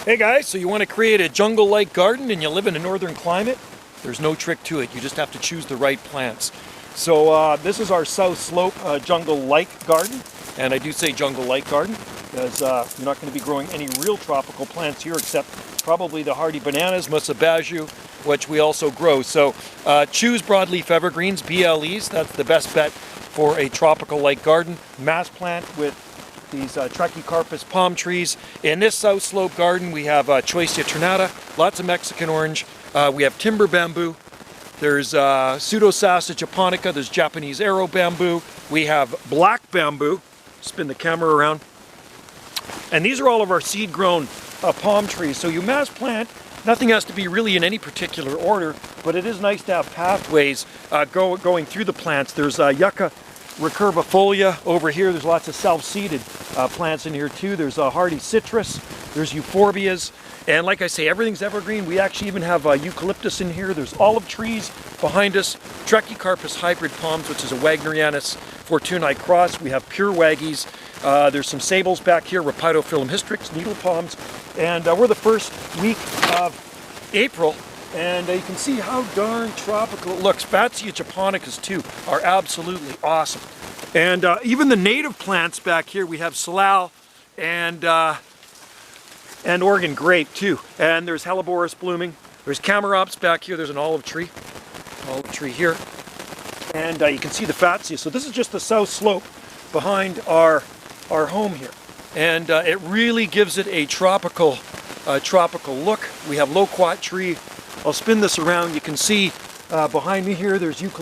Hey guys, so you want to create a jungle-like garden and you live in a northern climate? There's no trick to it. You just have to choose the right plants. So this is our south slope jungle-like garden. And I do say jungle-like garden because you're not going to be growing any real tropical plants here except probably the hardy bananas, musabaju, which we also grow. So choose broadleaf evergreens, BLEs. That's the best bet for a tropical-like garden. Mass plant with these Trachycarpus palm trees. In this south slope garden we have Choisya ternata, lots of Mexican orange. We have timber bamboo. There's Pseudosassa japonica. There's Japanese arrow bamboo. We have black bamboo. Spin the camera around. And these are all of our seed-grown palm trees. So you mass plant. Nothing has to be really in any particular order, but it is nice to have pathways going through the plants. There's Yucca recurvifolia over here. There's lots of self-seeded plants in here too. There's hardy citrus. There's euphorbias. And like I say, everything's evergreen. We actually even have eucalyptus in here. There's olive trees behind us. Trachycarpus hybrid palms, which is a Wagnerianus fortunei cross. We have pure waggies. There's some sables back here, Rhapidophyllum hystrix, needle palms. And we're the first week of April. And you can see how darn tropical it looks. Fatsia japonicas too are absolutely awesome. And even the native plants back here, we have salal and Oregon grape too. And there's Helleborus blooming. There's Chamaerops back here. There's an olive tree here. And you can see the Fatsia. So this is just the south slope behind our home here. And it really gives it a tropical look. We have loquat tree. I'll spin this around. You can see behind me here there's eucalyptus.